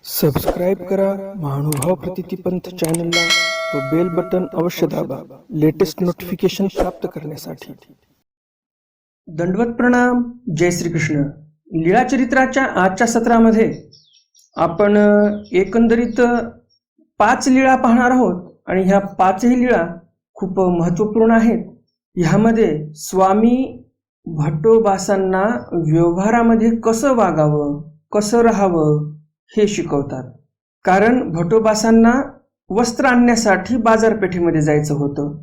Subscribe करा महानुभाव प्रतितीपंथ चॅनलला व बेल बटन अवश्य दाबा लेटेस्ट नोटिफिकेशन प्राप्त करण्यासाठी। दंडवत प्रणाम। जय श्री कृष्ण। लीळा चरित्राच्या आजच्या सत्रामध्ये आपण एकंदरीत 5 लीळा पाहणार आहोत आणि ह्या 5ही लीळा खूप महत्त्वपूर्ण आहेत। ह्यामध्ये स्वामी भट्टोबासांना व्यवहारामध्ये कसं वागावं, कसं राहावं हे शिकवतात। कारण भट्टोबासांना वस्त्र आणण्यासाठी बाजारपेठेमध्ये जायचं होतं,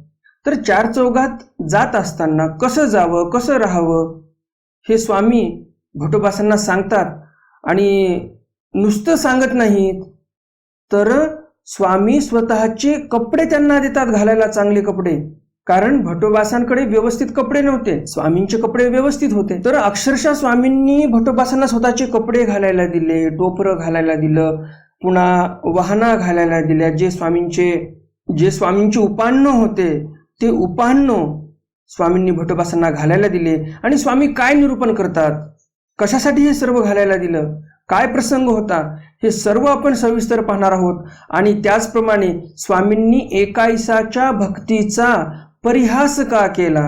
तर चार चौघात जात असताना कसं जावं, कसं राहावं हे स्वामी भट्टोबासांना सांगतात। आणि नुसतं सांगत नाहीत, तर स्वामी स्वतःचे कपडे त्यांना देतात घालायला, चांगले कपडे। कारण भट्टोबासांकडे व्यवस्थित कपडे नव्हते, स्वामींचे कपडे व्यवस्थित होते। तर अक्षरशः स्वामींनी भट्टोबासांना स्वतःचे कपडे घालायला दिले, टोपरं घालायला दिलं, पुन्हा वाहना घालायला दिल्या। जे स्वामींचे उपान्न होते ते उपान्न स्वामींनी भट्टोबासांना घालायला दिले। आणि स्वामी काय निरूपण करतात, कशासाठी हे सर्व घालायला दिलं, काय प्रसंग होता, हे सर्व आपण सविस्तर पाहणार आहोत। आणि त्याचप्रमाणे स्वामींनी एकाईसाच्या भक्तीचा परिहास का केला,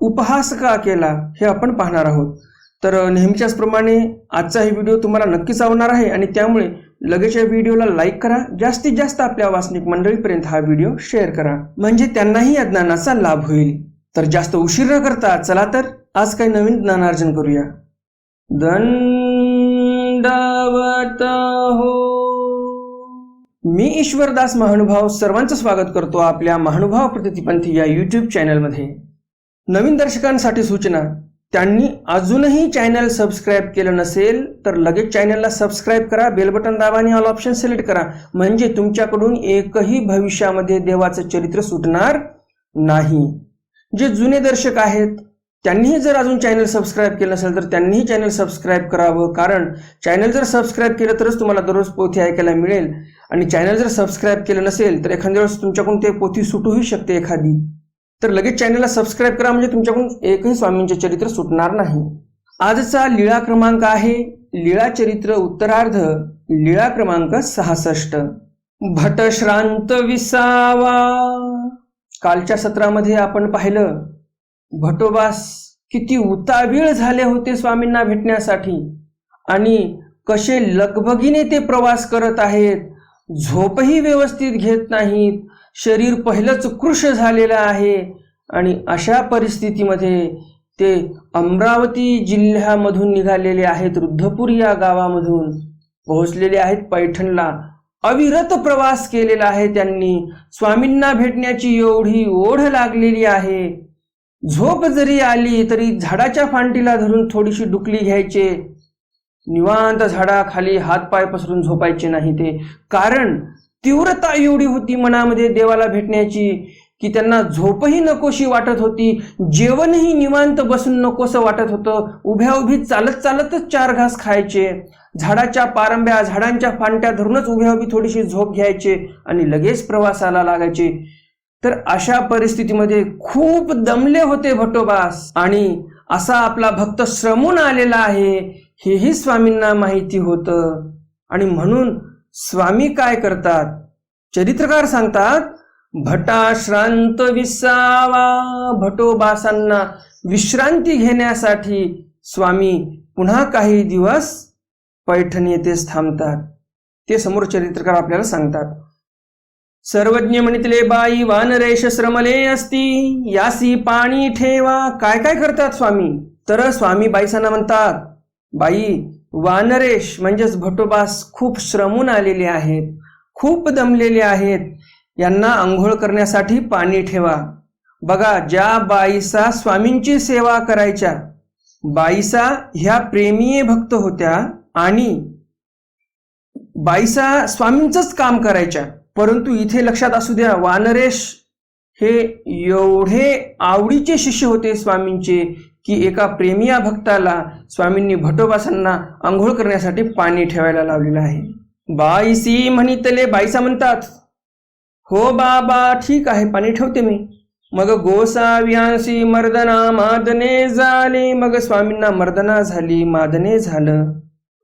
उपहास का केला हे आपण पाहणार आहोत। तर नेहमीच्याच प्रमाणे आजचा हे व्हिडिओ तुम्हाला नक्कीच आवडणार आहे आणि त्यामुळे लगेच या व्हिडिओला लाईक करा, जास्तीत जास्त आपल्या वाचनिक मंडळीपर्यंत हा व्हिडिओ शेअर करा, म्हणजे त्यांनाही या ज्ञानाचा लाभ होईल। तर जास्त उशीर न करता चला तर आज काही नवीन ज्ञानार्जन करूया। दंडवत हो। मी ईश्वरदास महानुभाव सर्वांचं स्वागत करतो आपल्या महानुभाव प्रतितीपंथी या यूट्यूब चॅनलमध्ये। नवीन दर्शकांसाठी सूचना, त्यांनी अजूनही चॅनल सबस्क्राईब केलं नसेल तर लगेच चॅनलला सबस्क्राईब करा, बेल बटन दाबा आणि ऑल ऑप्शन सिलेक्ट करा, म्हणजे तुमच्याकडून एकही भविष्यामध्ये देवाचं चरित्र सुटणार नाही। जे जुने दर्शक आहेत त्यांनीही जर अजून चॅनल सबस्क्राईब केलं नसेल तर त्यांनीही चॅनल सबस्क्राईब करावं, कारण चॅनल जर सबस्क्राईब केलं तरच तुम्हाला दररोज पोथी ऐकायला मिळेल। आणि चॅनल जर सबस्क्राईब केलं नसेल तर एखाद्या वेळेस तुमच्याकडून ते पोथी सुटूही शकते एखादी। तर लगेच चॅनलला सबस्क्राईब करा, म्हणजे तुमच्याकडून एकही स्वामींचे चरित्र सुटणार नाही। आजचा लीळा क्रमांक आहे लीळा चरित्र उत्तरार्ध, लीळा क्रमांक 66, भटश्रांत विसावा। कालच्या सत्रामध्ये आपण पाहिलं भट्टोबास किती उतावीळ झाले होते स्वामींना भेटण्यासाठी आणि कसे लगबगीने ते प्रवास करत आहेत, झोपही व्यवस्थित घेत नाहीत, शरीर पहिलंच कृश झालेलं आहे। आणि अशा परिस्थितीमध्ये ते अमरावती जिल्ह्यामधून निघालेले आहेत, रुद्धपूर या गावामधून पोहोचलेले आहेत पैठणला। अविरत प्रवास केलेला आहे त्यांनी, स्वामींना भेटण्याची एवढी ओढ लागलेली आहे। झोप जरी आली तरी झाडाच्या फांटीला धरून थोडीशी डुकली घ्यायचे, निवांत झाडाखाली हातपाय पसरून झोपायचे नाही ते। कारण तीव्रता एवढी होती मनामध्ये देवाला भेटण्याची की त्यांना झोपही नकोशी वाटत होती, जेवणही निवांत बसून नकोसं वाटत होतं। उभ्या उभी चालत चालतच 4 घास खायचे, झाडाच्या पारंब्या झाडांच्या फांट्या धरूनच उभ्या उभी थोडीशी झोप घ्यायचे आणि लगेच प्रवासाला लागायचे। तर अशा परिस्थितीमध्ये खूप दमले होते भट्टोबास आणि असा आपला भक्त श्रमून आलेला आहे हेही स्वामींना माहिती होतं। आणि म्हणून स्वामी काय करतात, चरित्रकार सांगतात, भटाश्रांत विसावा। भट्टोबासांना विश्रांती घेण्यासाठी स्वामी पुन्हा काही दिवस पैठण येथेच थांबतात। ते समोर चरित्रकार आपल्याला सांगतात। सर्वज्ञ म्हणितले बाई वानरेश श्रमले असती, यासी पाणी ठेवा। काय काय करतात स्वामी, तर स्वामी बाईसांना म्हणतात, बाई वानरेश म्हणजेच भट्टोबास खूप श्रमून आलेले आहेत, खूप दमलेले आहेत, यांना आंघोळ करण्यासाठी पाणी ठेवा। बघा, ज्या बाईसा स्वामींची सेवा करायच्या, बाईसा ह्या प्रेमीय भक्त होत्या आणि बाईसा स्वामींचंच काम करायच्या। परंतु इथे लक्षात असू द्या, वानरेश हे एवढे आवडीचे शिष्य होते स्वामींचे की एका प्रेमिया भक्ताला स्वामींनी भट्टोबासांना आंघोळ करण्यासाठी पाणी ठेवायला लावलेलं आहे। बाईसी म्हणितले, बाईसा म्हणतात, हो बाबा ठीक आहे, पाणी ठेवते मी। मग गोसाव्यांशी मर्दना मादने झाले, मग स्वामींना मर्दना झाली, मादने झालं।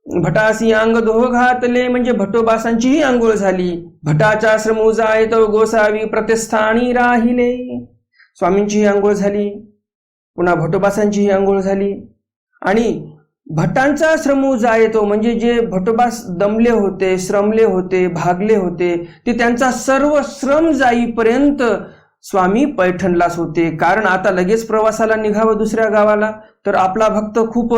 भटासी अंग दोह घातले म्हणजे भटोबासांचीही आंघोळ झाली. भटाच्या श्रमू जायत गोसावी प्रतिष्ठानी राहिले. स्वामींचीही आंघोळ झाली, पुन्हा भटोबासांचीही आंघोळ झाली. आणि भटांचा श्रमू जायतो म्हणजे जे भटोबास दमले होते, श्रमले होते, भागले होते, ते त्यांचा सर्व श्रम जाईपर्यंत स्वामी पैठणलाच होते. कारण आता लगेच प्रवासाला निघावं दुसऱ्या गावाला, तर आपला भक्त खूप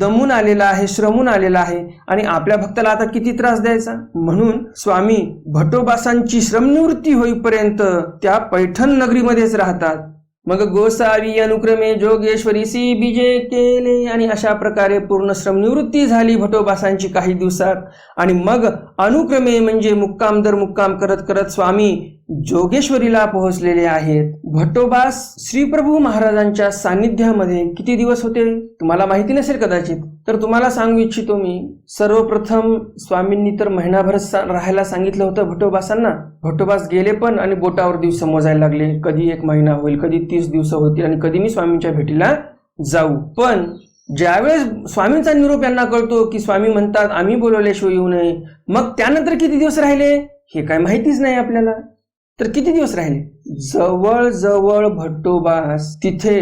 दमून आलेला आहे, श्रमून आलेला आहे, आणि आपल्या भक्ताला आता किती त्रास द्यायचा. म्हणून स्वामी भटोबासांची श्रमनिवृत्ती होईपर्यंत त्या पैठण नगरीमध्येच राहतात. मग गोसावी अनुक्रमे जोगेश्वरीसी बीजे केले, आणि अशा प्रकारे पूर्ण श्रमनिवृत्ती झाली भटोबासांची काही दिवसात. आणि मग अनुक्रमे म्हणजे मुक्काम दर मुक्काम करत करत स्वामी जोगेश्वरीला पोहोचलेले आहेत. भटोबास श्रीप्रभू महाराजांच्या सान्निध्यामध्ये किती दिवस होते तुम्हाला माहिती नसेल कदाचित, तर तुम्हाला सांगू इच्छितो मी. सर्वप्रथम स्वामींनी तर महिनाभर राहायला सांगितलं होतं भटोबासांना. भटोबास गेले पण आणि बोटावर दिवस मोजायला लागले, कधी 1 महिना होईल, कधी 30 दिवस होतील, आणि कधी मी स्वामींच्या भेटीला जाऊ. पण ज्यावेळेस स्वामींचा निरोप यांना कळतो की स्वामी म्हणतात आम्ही बोलवल्याशिवाय येऊ नये, मग त्यानंतर किती दिवस राहिले हे काय माहितीच नाही आपल्याला. तर किती दिवस राहिले, जवळजवळ भट्टोबास तिथे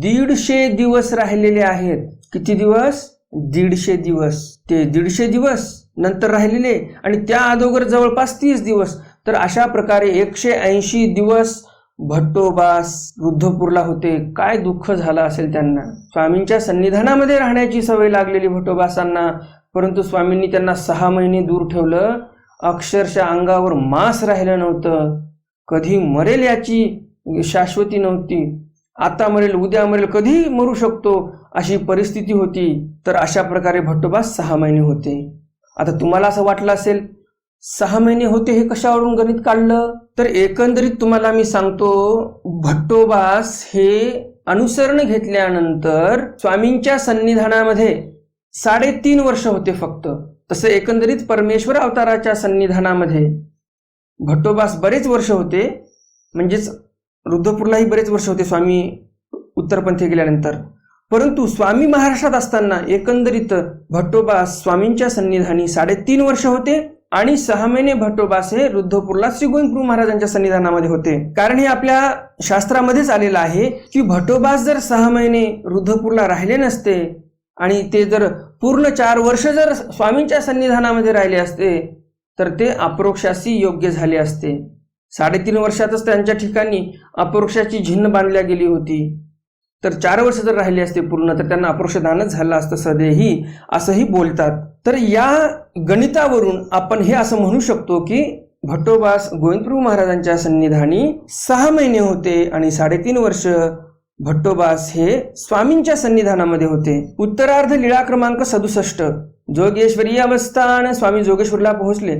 150 दिवस राहिलेले आहेत. किती दिवस, 150 दिवस. ते 150 दिवस नंतर राहिलेले, आणि त्या अगोदर जवळपास 30 दिवस. तर अशा प्रकारे 180 दिवस भट्टोबास रुद्धपूरला होते. काय दुःख झालं असेल त्यांना. स्वामींच्या सन्निधानामध्ये राहण्याची सवय लागलेली भट्टोबासांना, परंतु स्वामींनी त्यांना 6 महिने दूर ठेवलं. अक्षरशः अंगावर मांस राहिलं नव्हतं. कधी मरेल याची शाश्वती नव्हती. आता मरेल, उद्या मरेल, कधी मरू शकतो अशी परिस्थिती होती. तर अशा प्रकारे भट्टोबास 6 महिने होते. आता तुम्हाला असं वाटलं असेल 6 महिने होते हे कशावरून गणित काढलं, तर एकंदरीत तुम्हाला मी सांगतो, भट्टोबास हे अनुसरण घेतल्यानंतर स्वामींच्या सन्निधानामध्ये 3.5 वर्ष होते फक्त. तसं एकंदरीत परमेश्वर अवताराच्या सन्निधानामध्ये भट्टोबास बरेच वर्ष होते, म्हणजेच रुद्धपूरलाही बरेच वर्ष होते स्वामी उत्तरपंथी गेल्यानंतर. परंतु स्वामी महाराष्ट्रात असताना एकंदरीत भट्टोबास स्वामींच्या सन्निधानी 3.5 वर्ष होते, आणि 6 महिने भट्टोबास हे रुद्धपूरला श्री गोविंदप्रभू महाराजांच्या सन्निधानामध्ये होते. कारण हे आपल्या शास्त्रामध्येच आलेलं आहे की भट्टोबास जर 6 महिने रुद्धपूरला राहिले नसते आणि ते जर पूर्ण 4 वर्ष जर स्वामींच्या सन्निधानामध्ये राहिले असते तर ते अपरोक्षासी योग्य झाले असते. 3.5 वर्षातच त्यांच्या ठिकाणी अपरोक्षाची झिन्न बांधल्या गेली होती. तर 4 वर्ष जर राहिले असते पूर्ण तर त्यांना अपरोक्षदानच झालं असतं सदैही, असंही बोलतात. तर या गणितावरून आपण हे असं म्हणू शकतो की भट्टोबास गोविंदप्रभू महाराजांच्या सन्निधानी 6 महिने होते आणि 3.5 वर्ष भट्टोबास हे स्वामींच्या सन्निधानामध्ये होते. उत्तरार्ध लीळा क्रमांक 67. जोगेश्वरी अवस्थान. स्वामी जोगेश्वरीला पोहोचले.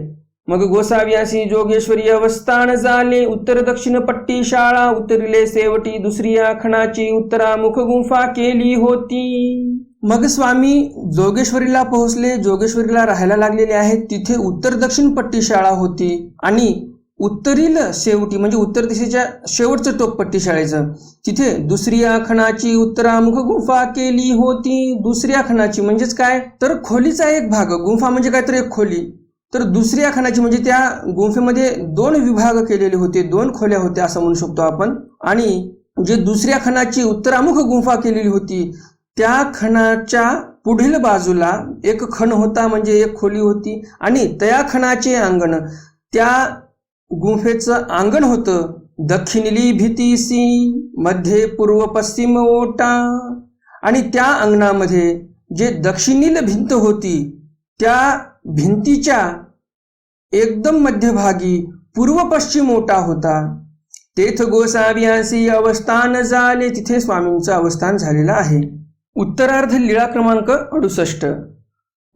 मग गोसाव्यासी जोगेश्वरी अवस्थान झाले. उत्तर दक्षिण पट्टी शाळा उतरिले सेवटी. दुसरी आखणाची उत्तरामुख गुंफा केली होती. मग स्वामी जोगेश्वरीला पोहोचले. जोगेश्वरीला राहायला लागलेले आहेत. तिथे उत्तर दक्षिण पट्टी शाळा होती आणि उत्तरील शेवटी म्हणजे उत्तर दिशेच्या शेवटचं टोक पट्टी शाळेचं तिथे दुसरी आखणाची उत्तरामुख गुंफा केली होती. दुसरी आखणाची म्हणजेच काय तर खोलीचा एक भाग. गुंफा म्हणजे काय तर एक खोली. तर दुसरी आखणाची म्हणजे त्या गुंफेमध्ये 2 विभाग केलेले होते, 2 खोल्या होत्या असं म्हणू शकतो आपण. आणि जे दुसऱ्या खणाची उत्तरामुख गुंफा केलेली होती त्या खणाच्या पुढील बाजूला एक खण होता म्हणजे एक खोली होती आणि त्या खणाचे अंगण त्या गुंफेचं अंगण होतं. दक्षिणली भीतीसी मध्ये पूर्व पश्चिम ओटा. आणि त्या अंगणामध्ये जे दक्षिणील भिंत होती त्या भिंतीच्या एकदम मध्यभागी पूर्व पश्चिम ओटा होता. तेथ गोसाव्यासी अवस्थान झाले. तिथे स्वामींचं अवस्थान झालेलं आहे. उत्तरार्ध लीळा क्रमांक 68.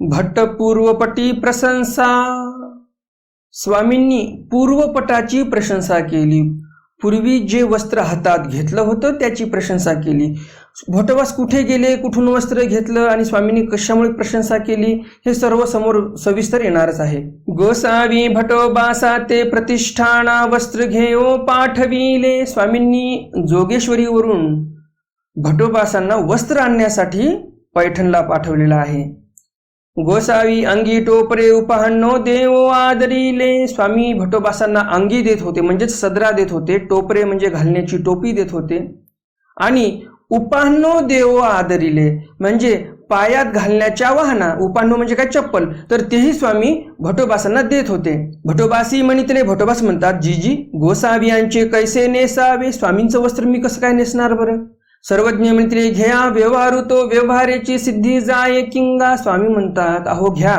भट्ट पूर्वपटी प्रशंसा. स्वामींनी पूर्वपटाची प्रशंसा केली. पूर्वी जे वस्त्र हातात घेतलं होतं त्याची प्रशंसा केली. भट्टोबास कुठे गेले, कुठून वस्त्र घेतलं आणि स्वामींनी कशामुळे प्रशंसा केली हे सर्व समोर सविस्तर येणारच आहे. गोसावी भट्टोबासा ते प्रतिष्ठाना वस्त्र घेओ पाठविले. स्वामींनी जोगेश्वरीवरून भट्टोबासांना वस्त्र आणण्यासाठी पैठणला पाठवलेलं आहे. गोसावी अंगी टोपरे उपाहन्नो देव आदरिले. स्वामी भटोबासांना अंगी देत होते म्हणजेच सदरा देत होते, टोपरे म्हणजे घालण्याची टोपी देत होते, आणि उपाहन्नो देव आदरिले म्हणजे पायात घालण्याच्या वाहना, उपाहन्नो म्हणजे काय चप्पल, तर तेही स्वामी भटोबासांना देत होते. भटोबासी म्हणितले, भटोबास म्हणतात जीजी गोसावियांचे कैसे नेसावे, स्वामींचं वस्त्र मी कसं काय नेसणार बरं. सर्वज्ञ म्हणितले घ्या व्यवहारू तो व्यवहाराची सिद्धी जाय किंगा. स्वामी म्हणतात अहो घ्या,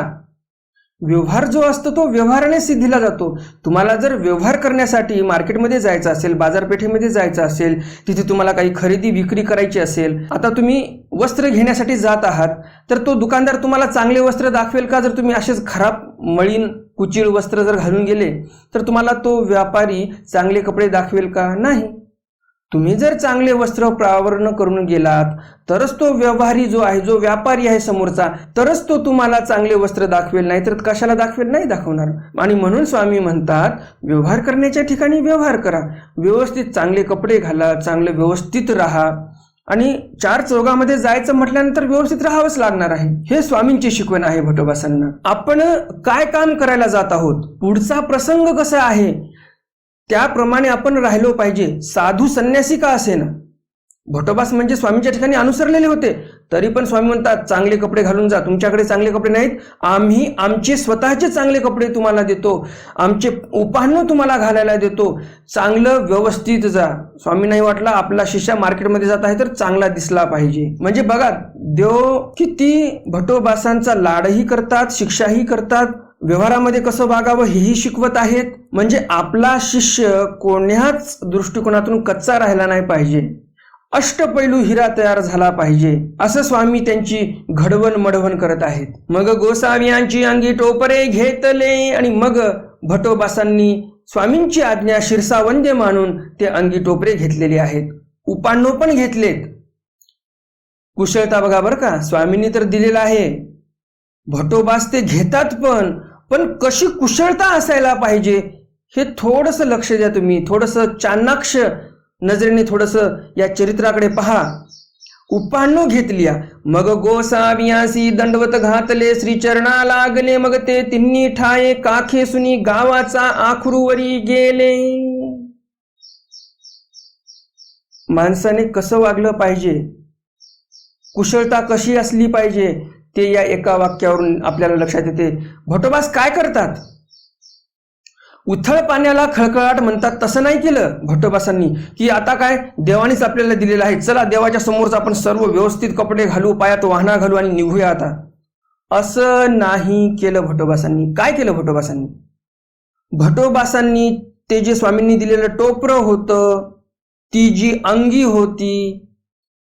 व्यवहार जो असतो तो व्यवहाराने सिद्धीला जातो. तुम्हाला जर व्यवहार करण्यासाठी मार्केटमध्ये जायचं असेल, बाजारपेठेमध्ये जायचं असेल, तिथे तुम्हाला काही खरेदी विक्री करायची असेल, आता तुम्ही वस्त्र घेण्यासाठी जात आहात, तर तो दुकानदार तुम्हाला चांगले वस्त्र दाखवेल का? जर तुम्ही असेच खराब मळीन कुचिळ वस्त्र जर घालून गेले तर तुम्हाला तो व्यापारी चांगले कपडे दाखवेल का? नाही. तुम्ही जर चांगले वस्त्र प्रावरण करून गेलात तरच तो व्यवहारी जो आहे, जो व्यापारी आहे समोरचा, तरच तो तुम्हाला चांगले वस्त्र दाखवेल, नाही तर कशाला दाखवेल? नाही दाखवणार. आणि म्हणून स्वामी म्हणतात व्यवहार करण्याच्या ठिकाणी व्यवहार करा, व्यवस्थित चांगले कपडे घाला, चांगले व्यवस्थित राहा, आणि चार चौघामध्ये जायचं म्हटल्यानंतर व्यवस्थित राहावंच लागणार आहे. हे स्वामींची शिकवण आहे भटोबासांना. आपण काय काम करायला जात आहोत, पुढचा प्रसंग कसा आहे त्याप्रमाणे आपण राहिलो पाहिजे. साधू संन्यासी का असेना, भटोबास म्हणजे स्वामींच्या ठिकाणी अनुसरलेले होते, तरी पण स्वामी म्हणतात चांगले कपडे घालून जा. तुमच्याकडे चांगले कपडे नाहीत, आम्ही आमचे स्वतःचे चांगले कपडे तुम्हाला देतो, आमचे उपाहन्न तुम्हाला घालायला देतो, चांगलं व्यवस्थित जा. स्वामी नाही वाटला आपला शिष्य मार्केटमध्ये जात आहे तर चांगला दिसला पाहिजे. म्हणजे बघा देव किती भटोबासांचा लाडही करतात, शिक्षाही करतात, व्यवहारामध्ये कसं वागावं हेही शिकवत आहेत. म्हणजे आपला शिष्य कोण्याच दृष्टिकोनातून कच्चा राहिला नाही पाहिजे, अष्टपैलू हिरा तयार झाला पाहिजे, असं स्वामी त्यांची घडवण मडवण करत आहेत. मग गोसावियांची अंगी टोपरे घेतले, आणि मग भटोबासांनी स्वामींची आज्ञा शिरसावंद्य मानून ते अंगी टोपरे घेतलेले आहेत, उपान्नो पण घेतलेत. कुशलता बघा बरं का, स्वामींनी तर दिलेला आहे, भटोबास ते घेतात पण कशी कुशलता असायला पाहिजे हे थोडंसं लक्ष द्या तुम्ही, थोडंसं चाणाक्ष नजरेने थोडंसं या चरित्राकडे पहा. उपान्नो घेतल्या, मग गोसावियासी दंडवत घातले, श्रीचरणा लागले, मग ते तिन्ही ठाये काखे सुनी गावाचा आखरूवरी गेले. माणसाने कसं वागलं पाहिजे, कुशलता कशी असली पाहिजे ते या एका वाक्यावरून आपल्याला लक्षात येते. भटोबास काय करतात, उथळ पाण्याला खळखळाट म्हणतात तसं नाही केलं भटोबासांनी, की आता काय देवानीच आपल्याला दिलेलं आहे, चला देवाच्या समोरच आपण सर्व व्यवस्थित कपडे घालू, पायात वाहना घालू आणि निघूया आता, असं नाही केलं भटोबासांनी. काय केलं भटोबासांनी, भटोबासांनी ते जे स्वामींनी दिलेलं टोपरं होतं, ती जी अंगी होती,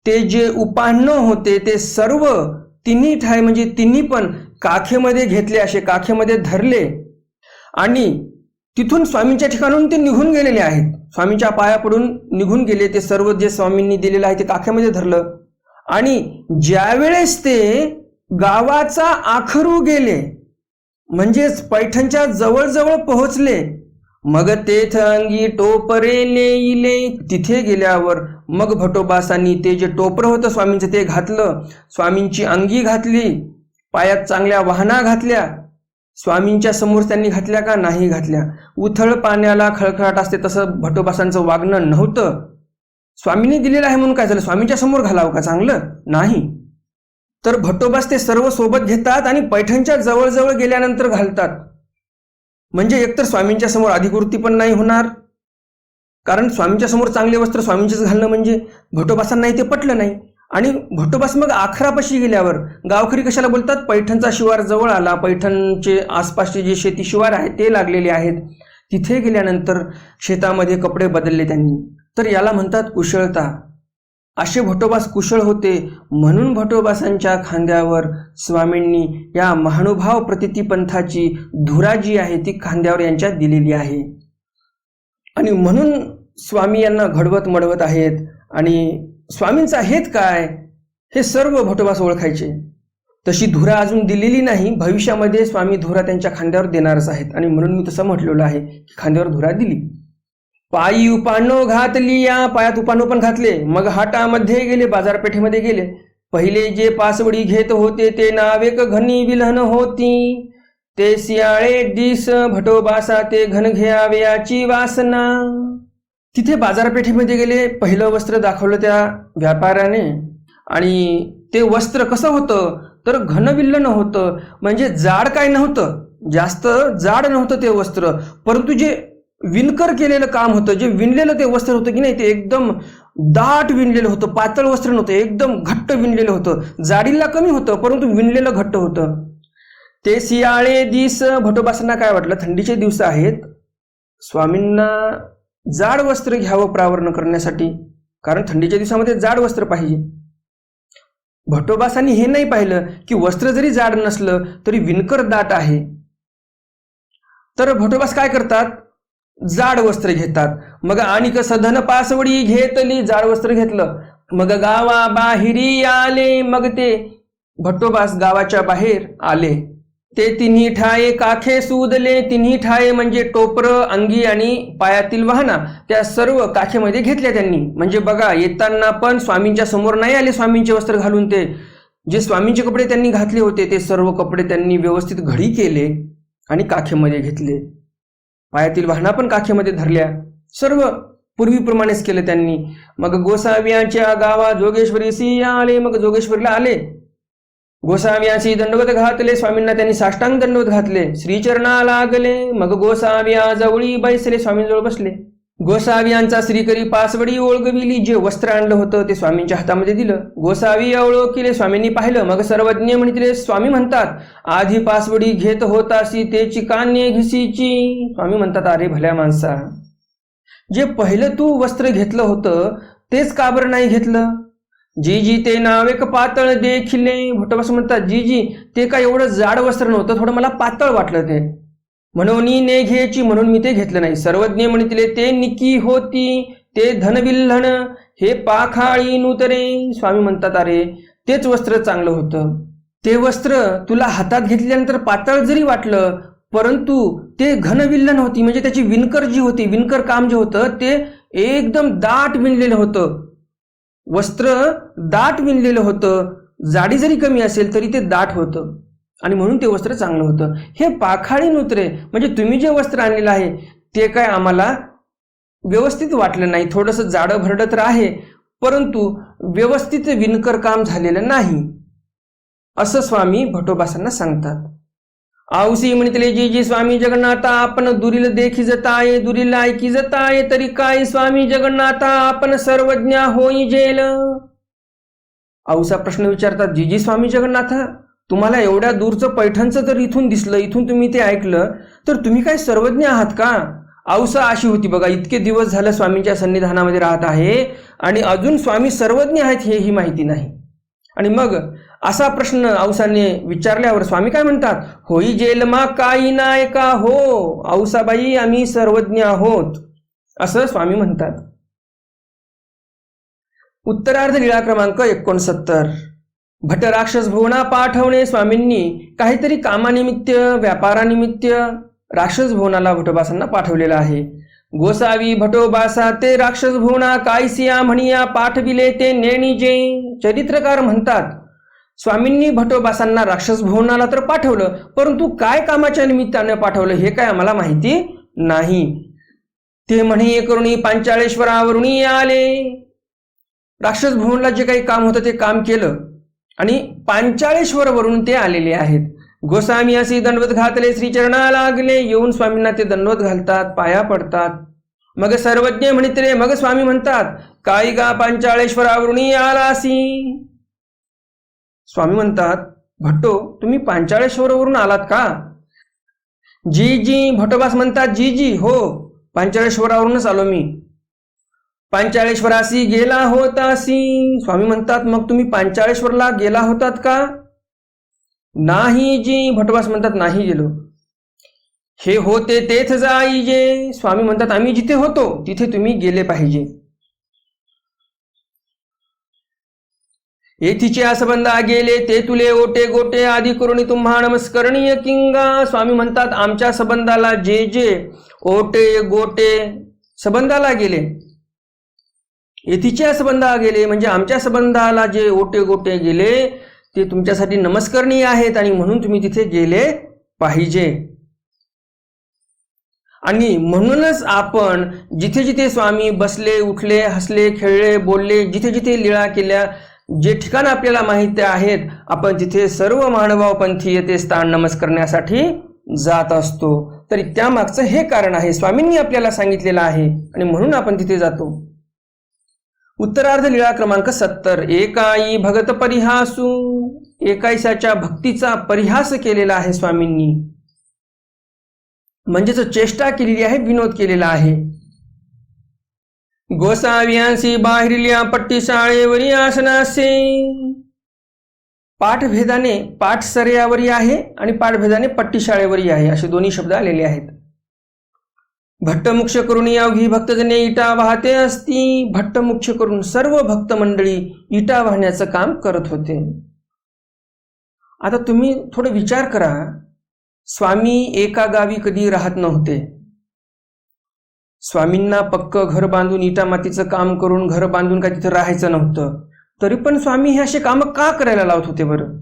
ते जे उपाहन्न होते, ते सर्व तिन्ही ठाय म्हणजे तिन्ही पण काखेमध्ये घेतले, असे काखेमध्ये धरले, आणि तिथून स्वामींच्या ठिकाणून ते निघून गेलेले आहेत, स्वामींच्या पाया पडून निघून गेले. ते सर्व जे स्वामींनी दिलेलं आहे ते काखेमध्ये धरलं, आणि ज्यावेळेस ते गावाचा आखरू गेले म्हणजेच पैठणच्या जवळजवळ पोहोचले, मग तेथ अंगी टोपरे नेईले, तिथे गेल्यावर मग भटोबासांनी ते जे टोपरं होतं स्वामींचं ते घातलं, स्वामींची अंगी घातली, पायात चांगल्या वाहना घातल्या. स्वामींच्या समोर त्यांनी घातल्या का? नाही घातल्या. उथळ पाण्याला खळखळाट असते तसं भटोबासांचं वागणं नव्हतं. स्वामींनी दिलेलं आहे म्हणून काय झालं, स्वामींच्या समोर घालावं का चांगलं? नाही. तर भटोबास ते सर्व सोबत घेतात आणि पैठणच्या जवळजवळ गेल्यानंतर घालतात. म्हणजे एकतर स्वामींच्या समोर अधिकृती पण नाही होणार, कारण स्वामींच्या समोर चांगले वस्त्र स्वामींचेच घालणं म्हणजे भटोबासांनाही ते पटलं नाही. आणि भटोबास मग आखरापाशी गेल्यावर गावकरी कशाला बोलतात, पैठणचा शिवार जवळ आला, पैठणचे आसपासचे जे शेती शिवार आहे ते लागलेले आहेत, तिथे गेल्यानंतर शेतामध्ये कपडे बदलले त्यांनी, तर याला म्हणतात कुशलता. असे भटोबास कुशल होते म्हणून भटोबासांच्या खांद्यावर स्वामींनी या महानुभाव प्रतितीपंथाची धुरा जी आहे ती खांद्यावर यांच्या दिलेली आहे. आणि म्हणून स्वामी यांना घडवत मडवत आहेत. आणि स्वामींचा हेत काय हे सर्व भटोबास ओळखायचे. तशी धुरा अजून दिलेली नाही, भविष्यामध्ये स्वामी धुरा त्यांच्या खांद्यावर देणारच आहेत. आणि म्हणून मी तसं म्हटलेलं आहे की खांद्यावर धुरा दिली. पायी उपान्नो घातली, या पायात उपान्नो पण घातले, मग हाटामध्ये गेले, बाजारपेठेमध्ये गेले. पहिले जे पासवडी घेत होते ते नावेक घनी विलहन होती, ते सियाळे दिस भटोबासा ते घन घ्यावयाची वासना. तिथे बाजारपेठेमध्ये गेले, पहिलं वस्त्र दाखवलं त्या व्यापाऱ्याने आणि ते वस्त्र कसं होतं तर घनविल्लन होतं. म्हणजे जाड काय नव्हतं, जास्त जाड नव्हतं ते वस्त्र, परंतु जे विणकर केलेलं काम होतं, जे विणलेलं ते वस्त्र होतं की नाही ते एकदम दाट विणलेलं होतं, पातळ वस्त्र नव्हतं, एकदम घट्ट विणलेलं होतं. जाडीला कमी होतं परंतु विणलेलं घट्ट होतं. ते सियाळे दिस भटोबासांना काय वाटलं, थंडीचे दिवस आहेत, स्वामींना जाड वस्त्र घ्यावं प्रावरण करण्यासाठी, कारण थंडीच्या दिवसामध्ये जाड वस्त्र पाहिजे. भटोबासांनी हे नाही पाहिलं की वस्त्र जरी जाड नसलं तरी विणकर दाट आहे, तर भटोबास काय करतात, जाड वस्त्र घेतात. मग आणि सधन पासवडी घेतली, जाड वस्त्र घेतलं. मग गावा बाहेरी आले, मग ते भटोबास गावाच्या बाहेर आले. ते तिन्ही ठाये काखे सुदले, तिन्ही ठाये म्हणजे टोपरं, अंगी आणि पायातील वाहना, त्या सर्व काखेमध्ये घेतल्या त्यांनी. म्हणजे बघा, येताना पण स्वामींच्या समोर नाही आले स्वामींचे वस्त्र घालून, ते जे स्वामींचे कपडे त्यांनी घातले होते ते सर्व कपडे त्यांनी व्यवस्थित घडी केले आणि काखेमध्ये घेतले. पायातील वाहना पण काखेमध्ये धरल्या, सर्व पूर्वीप्रमाणेच केलं त्यांनी. मग गोसाव्यांच्या गावा जोगेश्वरीसी आले, मग जोगेश्वरीला आले. गोसाव्यासी दंडवत घातले, स्वामींना त्यांनी साष्टांग दंडवत घातले, श्रीचरणा लागले. मग गोसाव्या जवळी बैसले, स्वामींजवळ बसले. गोसाव्यांचा श्रीकरी पासवडी ओळगविली, जे वस्त्र आणलं होतं ते स्वामींच्या हातामध्ये दिलं. गोसावी ओळखले, स्वामींनी पाहिलं. मग सर्वज्ञ म्हणितले, स्वामी म्हणतात आधी पासवडी घेत होतासी तेची कान्ये घिसीची. स्वामी म्हणतात अरे भल्या माणसा, जे पहिलं तू वस्त्र घेतलं होतं तेच का बरं नाही घेतलं. जी जी ते नावेक पातळ देखिले. भटोबास म्हणतात जी जी ते काय एवढं जाड वस्त्र नव्हतं, थोडं मला पातळ वाटलं ते, म्हणून ने घ्यायची, म्हणून मी ते घेतलं नाही. सर्वज्ञ म्हणितले ते निकी होती ते धनविल्हण हे पाखाळी नुतरे. स्वामी म्हणतात अरे तेच वस्त्र चांगलं होतं, ते वस्त्र तुला हातात घेतल्यानंतर पातळ जरी वाटलं परंतु ते घनविल्हण होती, म्हणजे त्याची विणकर जी होती, विणकर काम जे होतं ते एकदम दाट विणलेलं होतं. वस्त्र दाट विणलेलं होतं, जाडी जरी कमी असेल तरी ते दाट होतं आणि म्हणून ते वस्त्र चांगलं होतं. हे पाखाळी नुतरे म्हणजे तुम्ही जे वस्त्र आणलेलं आहे ते काय आम्हाला व्यवस्थित वाटलं नाही, थोडंसं जाडं भरडं तर आहे परंतु व्यवस्थित विणकर काम झालेलं नाही, असं स्वामी भटोबासांना सांगतात. औसी म्हणितले जी जी स्वामी जगन्नाथा आपण दुरील देखी जताये, दुरील ऐकी जताये, तरी काय स्वामी जगन्नाथा आपण सर्वज्ञ होई जेल. औसा प्रश्न विचारतात, जी जी स्वामी जगन्नाथा तुम्हाला एवढ्या दूरचं पैठणचं जर इथून दिसलं, इथून तुम्ही ते ऐकलं तर तुम्ही काय सर्वज्ञ आहात का. औसा अशी होती बघा, इतके दिवस झालं स्वामींच्या सन्निधानामध्ये राहत आहे आणि अजून स्वामी सर्वज्ञ आहेत हे ही माहिती नाही. आणि मग असा प्रश्न औसाने विचारल्यावर स्वामी काय म्हणतात, होई जेलमा काही नाही का हो औसाबाई आम्ही सर्वज्ञ आहोत, असं स्वामी म्हणतात. उत्तरार्ध लीळा क्रमांक 69. भट राक्षस भुवना पाठवणे. स्वामींनी काहीतरी कामानिमित्त व्यापारानिमित्त राक्षस भुवनाला भटोबासांना पाठवलेलं आहे. गोसावी भटोबासा ते राक्षस भुवना कायसिया म्हणिया पाठविले ते नेणीजे. चरित्रकार म्हणतात स्वामींनी भटोबासांना राक्षस भुवनाला तर पाठवलं परंतु काय कामाच्या निमित्तानं पाठवलं हे काय आम्हाला माहिती नाही. ते म्हणे करुणी पांचाळेश्वरावरुणी आले. राक्षस भुवनला जे काही काम होतं ते काम केलं आणि पांचाळेश्वर वरून ते आलेले आहेत. गोसावी असे दंडवत घातले, श्रीचरणा लागले. येऊन स्वामींना ते दंडवत घालतात, पाया पडतात. मग सर्वज्ञ म्हणितले, मग स्वामी म्हणतात काय गा पांचाळेश्वरावरुणी आलासी. स्वामी म्हणतात भट्टो तुम्ही पांचाळेश्वरवरून आलात का. जी जी. भटोबास म्हणतात जी जी हो पांचाळेश्वरावरूनच आलो मी. पांचाळेश्वरासी गेला होतासी. स्वामी म्हणतात मग तुम्ही पांचाळेश्वरला गेला होतात का. नाही जी. भटोबास म्हणतात नाही गेलो. हे होते तेथ जाईजे. स्वामी म्हणतात आम्ही जिथे होतो तिथे तुम्ही गेले पाहिजे. येथीचे असबंधा गेले ते तुले ओटे गोटे आदी करुणी तुम्हा नमस्करणीय किंगा. स्वामी म्हणतात आमच्या संबंधाला जे जे ओटे गोटे संबंधाला गेले येथीच्या संबंधा गेले म्हणजे आमच्या संबंधाला जे ओटे गोटे गेले ते तुमच्यासाठी नमस्करणीय आहेत आणि म्हणून तुम्ही तिथे गेले पाहिजे. आणि म्हणूनच आपण जिथे जिथे स्वामी बसले, उठले, हसले, खेळले, बोलले, जिथे जिथे लीळा केल्या, जे ठिकाण आपल्याला माहिती आहेत, आपण तिथे सर्व महानुभाव पंथीय ते स्थान नमस्कारण्यासाठी जात असतो. तरी त्यामागचं हे कारण आहे, स्वामींनी आपल्याला सांगितलेलं आहे आणि म्हणून आपण तिथे जातो. उत्तरार्ध लीळा क्रमांक 70. एकाई भगत परिहासू. एकाईसाच्या भक्तीचा परिहास केलेला आहे स्वामींनी, म्हणजेच चेष्टा केलेली आहे, विनोद केलेला आहे. गोसाव्यांसी बाहेरल्या पट्टी शाळेवरी आसनासे. पाठभेदाने पाठ सरेयावरी आहे आणि पाठभेदाने पट्टी शाळेवरी आहे, असे दोन्ही शब्द आलेले आहेत. भट्टमुक्ष करून अवघी भक्तजने इटा वाहते असती. भट्टमुक्ष करून सर्व भक्त मंडळी इटा वाहण्याचं काम करत होते. आता तुम्ही थोडं विचार करा, स्वामी एका गावी कधी राहत नव्हते. स्वामींना पक्क घर बांधून इटा मातीचं काम करून घर बांधून काय तिथं राहायचं नव्हतं, तरी पण स्वामी हे असे काम का करायला लावत होते बरं?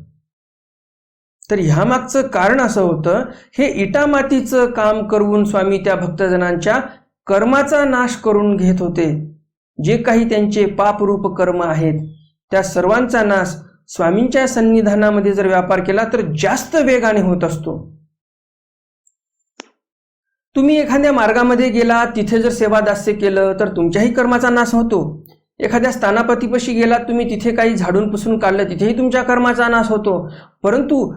तर ह्या मागचं कारण असं होतं, हे इटा मातीचं काम करून स्वामी त्या भक्तजनांच्या कर्माचा नाश करून घेत होते. जे काही त्यांचे पापरूप कर्म आहेत त्या सर्वांचा नाश स्वामींच्या सन्निधानामध्ये जर व्यापार केला तर जास्त वेगाने होत असतो. तुम्ही एखाद्या मार्गामध्ये गेला, तिथे जर सेवादास्य केलं तर तुमच्याही कर्माचा नाश होतो. एखाद्या स्थानापतीपाशी गेलात तुम्ही, तिथे काही झाडून पुसून काढलं, तिथेही तुमच्या कर्माचा नाश होतो. परंतु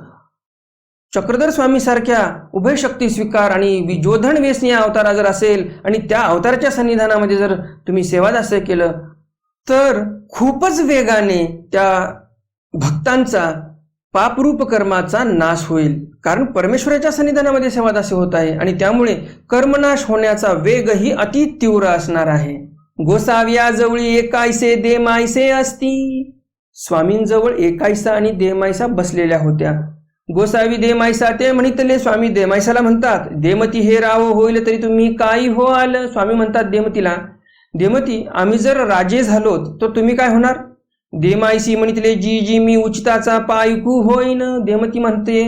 चक्रधर स्वामी सारख्या उभयशक्ती स्वीकार आणि विजोधन वेसनीय अवतारा जर असेल आणि त्या अवताराच्या सन्निधानामध्ये जर तुम्ही सेवादास्य केलं तर खूपच वेगाने त्या भक्तांचा पापरूप कर्माचा नाश होईल. कारण परमेश्वराच्या सन्निधानामध्ये सेवादास्य होत आहे आणि त्यामुळे कर्मनाश होण्याचा वेगही अति तीव्र असणार आहे. गोसाव्या जवळी एकायसे देमायसे असती. स्वामींजवळ एकायसा आणि देमायसा बसलेल्या होत्या. गोसावी देमायसा ते म्हणितले. स्वामी देमायसाला म्हणतात, देमती हे राव होईल तरी तुम्ही काही हो आलं. स्वामी म्हणतात देमतीला, देमती आम्ही जर राजे झालोत तर तुम्ही काय होणार? देमायसी म्हणितले, जी जी मी उचिताचा पायकू होईन. देमती म्हणते,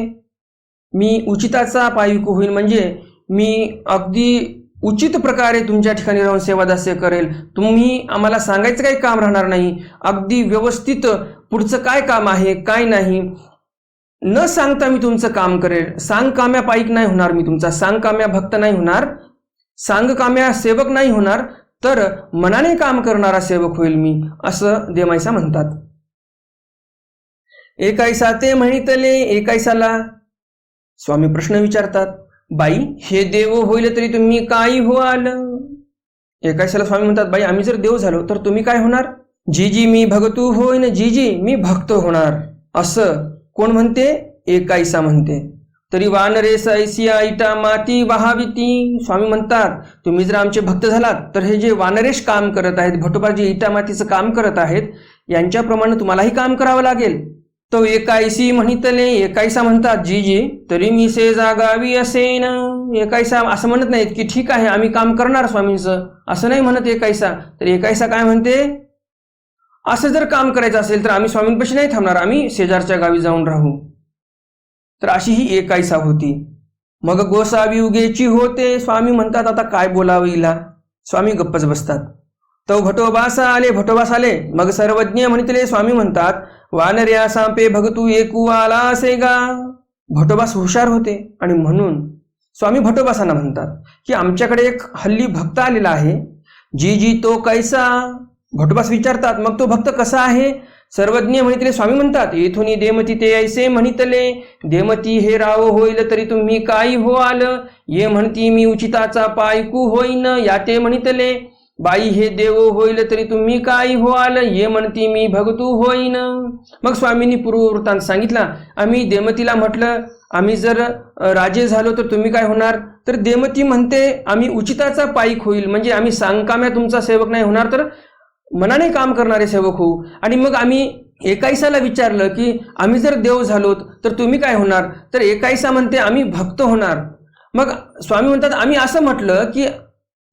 मी उचिताचा पायकू होईन म्हणजे मी अगदी उचित प्रकारे तुमच्या ठिकाणी राहून सेवादास्य करेल. तुम्ही आम्हाला सांगायचं काही काम राहणार नाही. अगदी व्यवस्थित पुढचं काय काम आहे काय नाही न सांगता मी तुमचं काम करेल. सांगकाम्या पाईक नाही होणार मी तुमचा, सांगकाम्या भक्त नाही होणार, सांगकाम्या सेवक नाही होणार, तर मनाने काम करणारा सेवक होईल मी, असं देमायसा म्हणतात. एकायसा ते म्हणितले. एकायसाला स्वामी प्रश्न विचारतात, बाई हे देव होईल तरी तुम्ही काही हो आलं. एकायसाला स्वामी म्हणतात, बाई आम्ही जर देव झालो तर तुम्ही काय होणार? जी जी मी भगतू होईन. जी जी मी भक्त होणार, असं कोण म्हणते? एकायसा म्हणते. तरी वानरे सैसिया इटा माती वाहाविती. स्वामी म्हणतात, तुम्ही जर आमचे भक्त झालात तर हे जे वानरेश काम करत आहेत, भटोबा जे इटा मातीचं काम करत आहेत, यांच्याप्रमाणे तुम्हालाही काम करावं लागेल. तो एकायसी म्हणितले. एकायसा म्हणतात, जी जी तरी मी से जागावी असेन. एकायसा असं म्हणत नाहीत की ठीक आहे आम्ही काम करणार स्वामींचं, असं नाही म्हणत एकायसा. तर एकायसा काय म्हणते, असं जर काम करायचं असेल तर आम्ही स्वामींपाशी नाही थांबणार, आम्ही शेजारच्या गावी जाऊन राहू. तर अशी ही एकायसा होती. मग गोसावी उगेची होते. स्वामी म्हणतात, आता काय बोलावं हिला. स्वामी गप्पच बसतात. तो भटोबास आले. भटोबास आले. मग सर्वज्ञ म्हणितले. स्वामी म्हणतात, वानर्या सांपे भगतू एकू आला असे गा. भटोबास हुशार होते आणि म्हणून स्वामी भटोबासांना म्हणतात की आमच्याकडे एक हल्ली भक्त आलेला आहे. जी जी तो कैसा. भटोबास विचारतात, मग तो भक्त कसा आहे? सर्वज्ञ म्हणितले. स्वामी म्हणतात, येथून देमती ते ऐसे म्हणितले. देमती हे राव होईल तरी तुम्ही काही हो आलं. ये म्हणती मी उचिताचा पायकू होईन. या ते म्हणितले. बाई हे देव होईल तरी तुम्ही काही हो आलं. ये म्हणती मी भगतू होईन. मग स्वामींनी पूर्ववृत्तांत सांगितला. आम्ही देमतीला म्हटलं, आम्ही जर राजे झालो तर तुम्ही काय होणार? तर देमती म्हणते, आम्ही उचिताचा पाईक होईल म्हणजे आम्ही सांगकाम्या तुमचा सेवक नाही होणार, तर मनाने काम करणारे सेवक होऊ. आणि मग आम्ही एकायसाला विचारलं की आम्ही जर देव झालोत तर तुम्ही काय होणार? तर एकायसा म्हणते, आम्ही भक्त होणार. मग स्वामी म्हणतात, आम्ही असं म्हटलं की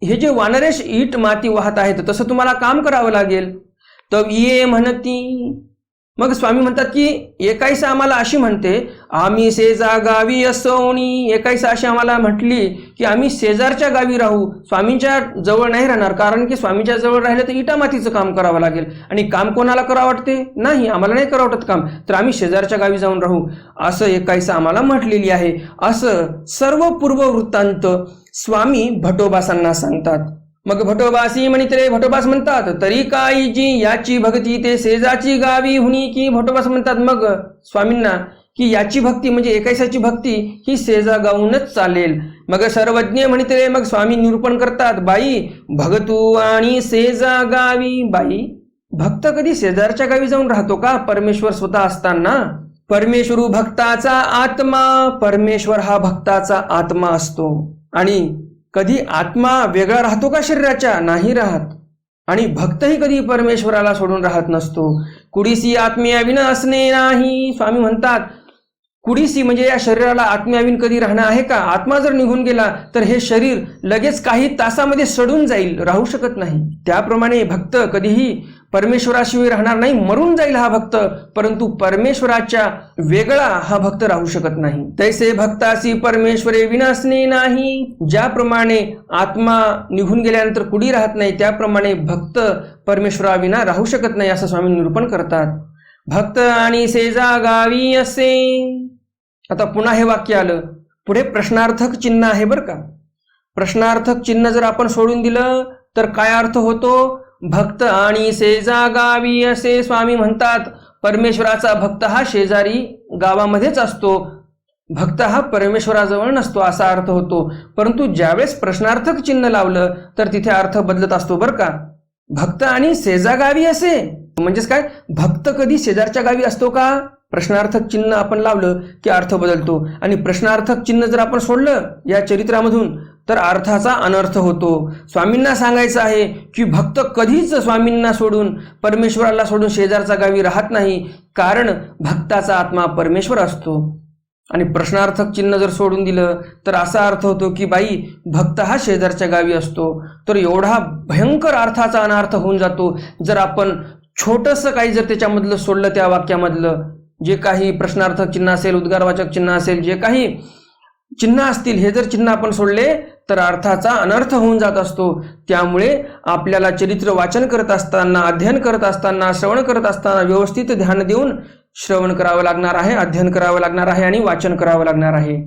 हे जे वानरेश इट माती वाहत आहेत तसं तुम्हाला काम करावं लागेल. तर ये म्हणती. मग स्वामी म्हणतात की एकाईस आम्हाला अशी म्हणते, आम्ही शेजा गावी असोनी. एकाईस अशी आम्हाला म्हटली की आम्ही शेजारच्या गावी राहू, स्वामींच्या जवळ नाही राहणार. कारण की स्वामींच्या जवळ राहिलं तर इटा मातीचं काम करावं लागेल आणि काम कोणाला करावं वाटते? नाही, आम्हाला नाही करावं वाटत काम, तर आम्ही शेजारच्या गावी जाऊन राहू असं एकाईस आम्हाला म्हटलेली आहे. असं सर्व पूर्व वृत्तांत स्वामी भटोबासांना सांगतात. मग भटोबासी म्हणितरे. भटोबास म्हणतात तरी काय जी याची भक्ती ते शेजाची गावी हुनी. की भटोबास म्हणतात मग स्वामींना की याची भक्ती म्हणजे एकाईसाची भक्ती ही शेजा गाऊनच चालेल. मग सर्वज्ञ म्हणितरे. मग स्वामी निरूपण करतात बाई भगतू आणि शेजा गावी. बाई भक्त कधी शेजारच्या गावी जाऊन राहतो का? परमेश्वर स्वतः असताना. परमेश्वरू भक्ताचा आत्मा. परमेश्वर हा भक्ताचा आत्मा असतो. आणि कधी आत्मा वेगळा राहतो का शरीराच्या? नाही राहत. आणि भक्तही कधी परमेश्वराला सोडून राहत नसतो. कुडीसी आत्म्याविन असणे नाही. स्वामी म्हणतात कुडीसी म्हणजे या शरीराला आत्म्याविन कधी राहणं आहे का? आत्मा जर निघून गेला तर हे शरीर लगेच काही तासामध्ये सडून जाईल, राहू शकत नाही. त्याप्रमाणे भक्त कधीही परमेश्वराशिवाय राहणार नाही, मरून जाईल हा भक्त, परंतु परमेश्वराच्या वेगळा हा भक्त राहू शकत नाही. तैसे भक्तासी परमेश्वरे विनाशने नाही. ज्याप्रमाणे आत्मा निघून गेल्यानंतर कुणी राहत नाही, त्याप्रमाणे भक्त परमेश्वराविना राहू शकत नाही असं स्वामी निरूपण करतात. भक्त आणि शेजा गावी असे. आता पुन्हा हे वाक्य आलं, पुढे प्रश्नार्थक चिन्ह आहे बरं का. प्रश्नार्थक चिन्ह जर आपण सोडून दिलं तर काय अर्थ होतो? भक्त आणि शेजा गावी असे. स्वामी म्हणतात परमेश्वराचा भक्त हा शेजारी गावामध्येच असतो, भक्त हा परमेश्वराजवळ नसतो असा अर्थ होतो. परंतु ज्यावेळेस प्रश्नार्थक चिन्ह लावलं तर तिथे अर्थ बदलत असतो बरं का. भक्त आणि शेजा गावी असे म्हणजेच काय? भक्त कधी शेजारच्या गावी असतो का? प्रश्नार्थक चिन्ह आपण लावलं की अर्थ बदलतो. आणि प्रश्नार्थक चिन्ह जर आपण सोडलं या चरित्रामधून तर अर्थाचा अनर्थ होतो. स्वामींना सांगायचं आहे की भक्त कधीच स्वामींना सोडून, परमेश्वराला सोडून शेजारच्या गावी राहत नाही, कारण भक्ताचा आत्मा परमेश्वर असतो. आणि प्रश्नार्थक चिन्ह जर सोडून दिलं तर असा अर्थ होतो की बाई भक्त हा शेजारच्या गावी असतो. तर एवढा भयंकर अर्थाचा अनर्थ होऊन जातो जर आपण छोटंसं काही जर त्याच्यामधलं सोडलं, त्या वाक्यामधलं जे काही प्रश्नार्थक चिन्ह असेल, उद्गारवाचक चिन्ह असेल, जे काही चिन्ह असतील, हे जर चिन्ह आपण सोडले तर अर्थाचा अनर्थ होऊन जात असतो. त्यामुळे आपल्याला चरित्र वाचन करत असताना, अध्ययन करत असताना, श्रवण करत असताना व्यवस्थित ध्यान देऊन श्रवण करावं लागणार आहे, अध्ययन करावं लागणार आहे आणि वाचन करावं लागणार आहे.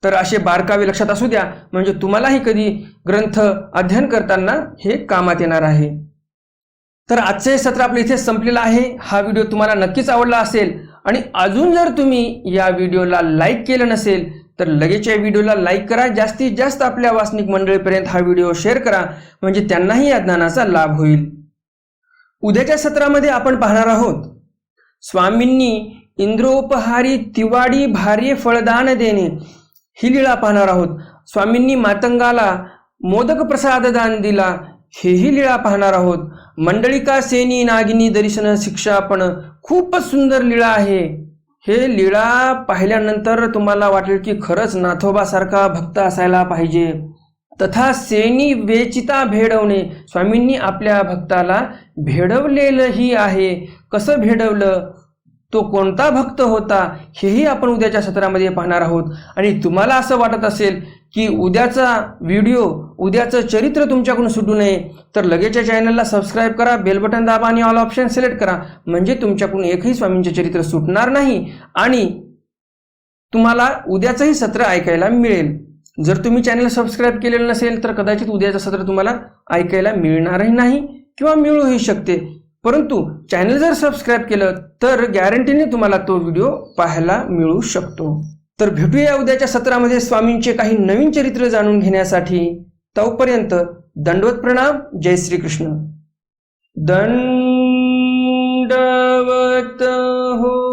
तर असे बारकावे लक्षात असू द्या, म्हणजे तुम्हालाही कधी ग्रंथ अध्ययन करताना हे कामात येणार आहे. तर आजचे हे सत्र आपलं इथे संपलेलं आहे. हा व्हिडिओ तुम्हाला नक्कीच आवडला असेल आणि अजून जर तुम्ही या व्हिडिओला लाईक केलं नसेल तर लगेच या व्हिडिओला लाईक करा. जास्तीत जास्त आपल्या वासनिक मंडळीपर्यंत हा व्हिडिओ शेअर करा, म्हणजे त्यांनाही या ज्ञानाचा लाभ होईल. उद्याच्या सत्रामध्ये आपण पाहणार आहोत स्वामींनी इंद्रोपहारी तिवाडी भार्ये फळदान देणे ही लीळा पाहणार आहोत. स्वामींनी मातंगाला मोदक प्रसाद दान दिला हेही लीळा पाहणार आहोत. मंडळिका सेनी नागिनी दर्शन शिक्षा पण खूपच सुंदर लीळा आहे. हे लीळा पाहिल्यानंतर तुम्हाला वाटेल की खरंच नाथोबासारखा भक्त असायला पाहिजे. तथा सेनी वेचिता भेडवणे, स्वामींनी आपल्या भक्ताला भेडवलेलंही आहे. कसं भेडवलं, तो कोणता भक्त होता, हेही आपण उद्याच्या सत्रामध्ये पाहणार आहोत. आणि तुम्हाला असं वाटत असेल की उद्याचा व्हिडिओ, उद्याचं चरित्र तुमच्याकडून सुटू नये तर लगेच चॅनलला सबस्क्राईब करा, बेल बटन दाबा आणि ऑल ऑप्शन सिलेक्ट करा, म्हणजे तुमच्याकडून एकही स्वामींचे चरित्र सुटणार नाही आणि तुम्हाला उद्याचंही सत्र ऐकायला मिळेल. जर तुम्ही चॅनल सबस्क्राईब केलेलं नसेल तर कदाचित उद्याचं सत्र तुम्हाला ऐकायला मिळणारही नाही किंवा मिळूही शकते. परंतु चॅनल जर सबस्क्राईब केलं तर गॅरंटीने तुम्हाला तो व्हिडिओ पाहायला मिळू शकतो. तर भेटूया उद्याच्या सत्रामध्ये स्वामींचे काही नवीन चरित्र जाणून घेण्यासाठी. तोपर्यंत दंडवत प्रणाम. जय श्री कृष्ण. दंडवत हो.